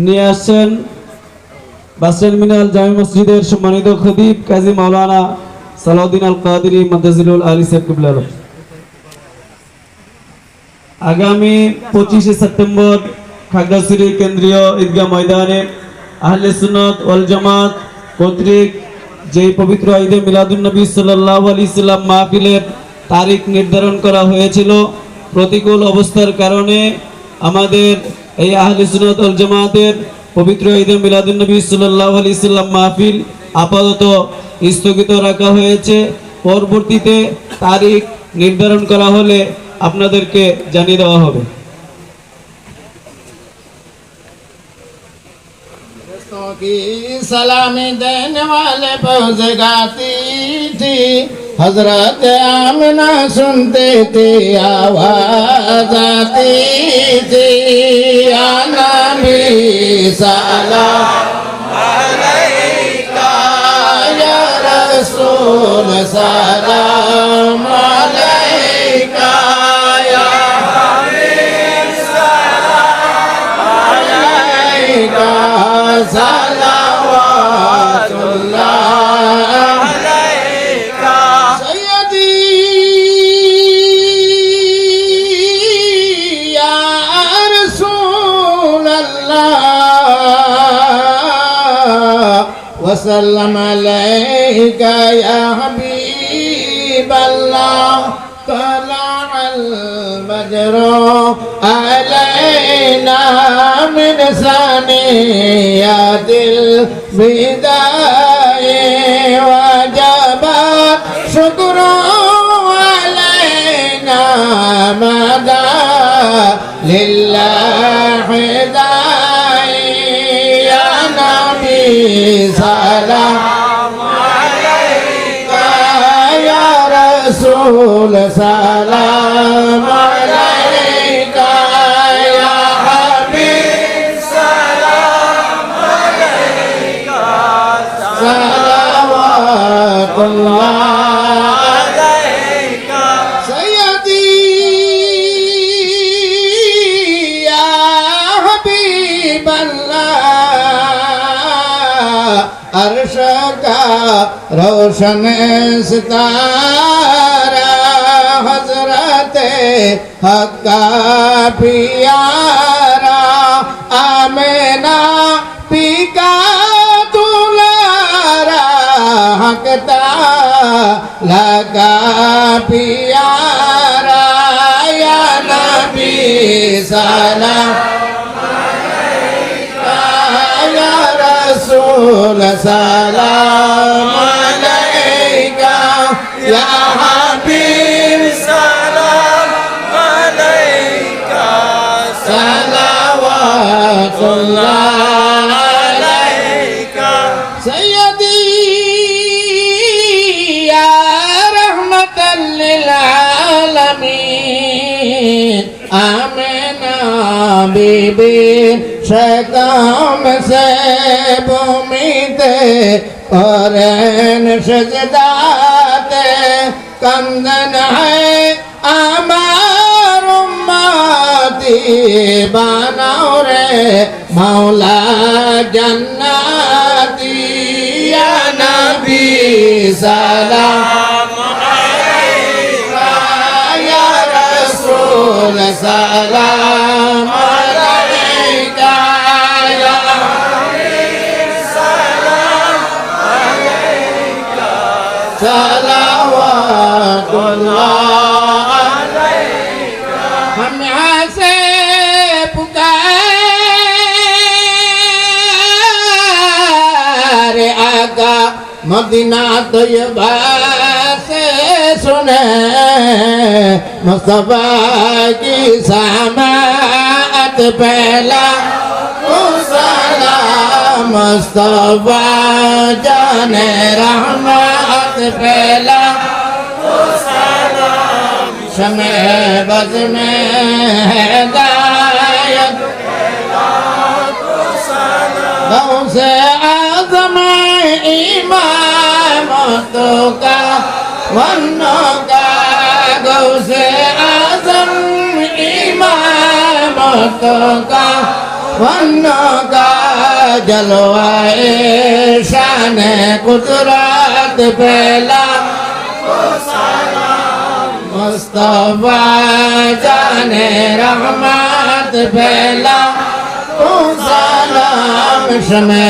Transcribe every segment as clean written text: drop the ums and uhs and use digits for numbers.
নিয়ে আসছেন bus terminal জামে মসজিদের সম্মানিত খতিব কাজী মাওলানা সালাউদ্দিন আল কাদেরী মাদ্রাজিলুল আলী সাহেব কিবলা। আগামী 25শে সেপ্টেম্বর খাগড়াছড়ি কেন্দ্রীয় ঈদগাহ ময়দানে আহলে সুন্নাত ওয়াল জামাত কর্তৃক যে পবিত্র ঈদে মিলাদুন্নবী সাল্লাল্লাহু আলাইহি সাল্লাম মাহফিলের তারিখ নির্ধারণ করা হয়েছিল, প্রতিকূল অবস্থার কারণে আমাদের এই আহলে সুন্নাত ওয়াল জামাতের পবিত্র ঈদে মিলাদুন্নবী সাল্লাল্লাহু আলাইহি সাল্লাম মাহফিল আপাতত স্থগিত রাখা হয়েছে। পরবর্তীতে তারিখ নির্ধারণ করা হলে আপনাদেরকে জানিয়ে দেওয়া হবে। की सलामी देने वाले पहुँच गाती थी, हजरत आमिना सुनते थे आवाज आती थी, या नबी सलाम अलैका या रसूल सलाम अलैका या हबीब सलाम अलैका सलावतुल्लाह अलैका सय्यदी या रसूल अल्लाह वसल्लम अलैका या हबीब अल्लाह तलअल बद्रु अलैना من ثنيات البداء وجب شكر علينا مدى لله داعي يا نبي سلام عليك يا رسول سلام عليك يا حبيب سلام عليك صلوات الله عليك سيدي يا حبيب الله अर्श का रोशन सितारा हजरत हक का प्यारा आमिना पी का दुलारा हकता लगा प्यारा या नबी सलाम या रसूल सलाम अलैका या हबीब सलाम अलैका सलावतुल्लाह अलैका सय्यदी या रहमतल लिल आलमीन आमिना बीबी शकाम से भूमिते करन सजदाते कंदन है आमार उम्मती बनाओ रे मौला जन्नती या नबी सलाम अलैका या रसूल सलाम अलैका या हबीब सलाम अलैका सलावतुल्लाह अलैका हम यहाँ से पुकारे आका मदीना तैयबा से सुने मुस्तफा की समाअत पहला सलाम मुस्तफा जाने रहमत पहला सलाम शमे बज में हिदायत गौसे आज़म इमाम तो का वन्नो का गौसे आज़म इमाम तो का वन्नों का जलवाए शान कुदरत पहला मुस्तफा जाने रहमत फैला तू सलाम शमे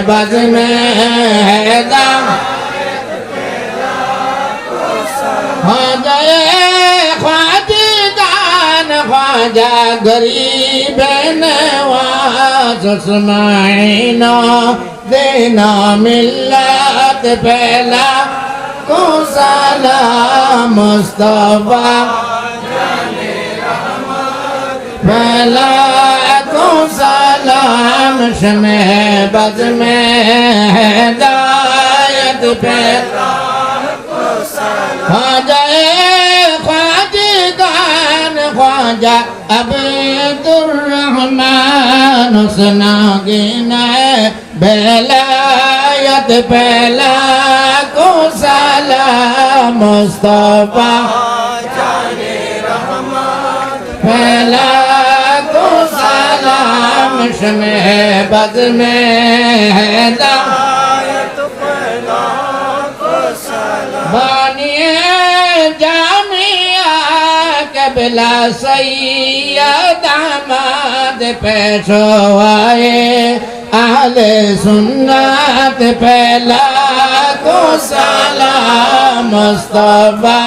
बज में हैदा हो जाए ख्वाजिगान ख्वाजा गरीब नवाज सुस्माइना देना मिल्लत फैला को सलाम मुस्तफा फैला को सलाम शमे बज में हिदायत फैला ख्वाजा ख्वाजिगान ख्वाजा अब्दुर्रहमान हुस्ना गिना बेलायत पहला को सलाम मुस्तफा पहला को सलाम शमे बद में हिदायत पहला को सलाम बानिए जामिया कबला सैयद अहमद पेशवाए आहले सुन्नत पहला को सलाम मुस्तफा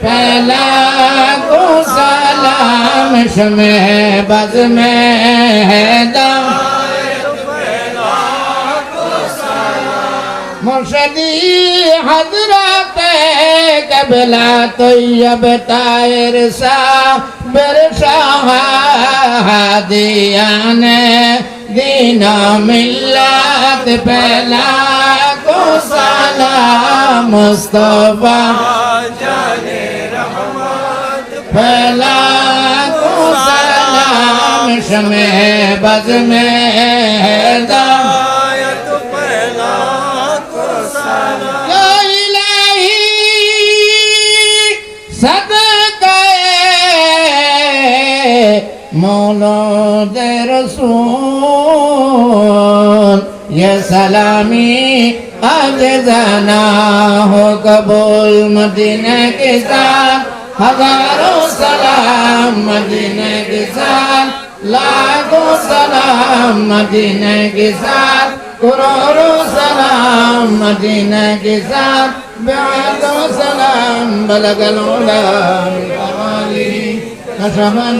पहला को सलाम शमे बज में मुर्शदी हजरत कबला तैयब ताहिर साबिर शाह हादियान दीना मिल्लत पहला को सलाम मुस्तफा पहला को सलाम शमे बज में हिदायत पहला को सलाम या इलाही सदक़े मौलूद रसूल ये सलामी आज जाना हो कबूल मदीने के साथ हजारों सलाम मदीने के साथ लाखों सलाम मदीने के साथ करोड़ों सलाम मदीने के साथ बेअदों सलाम बलगल उला कमाली कशमन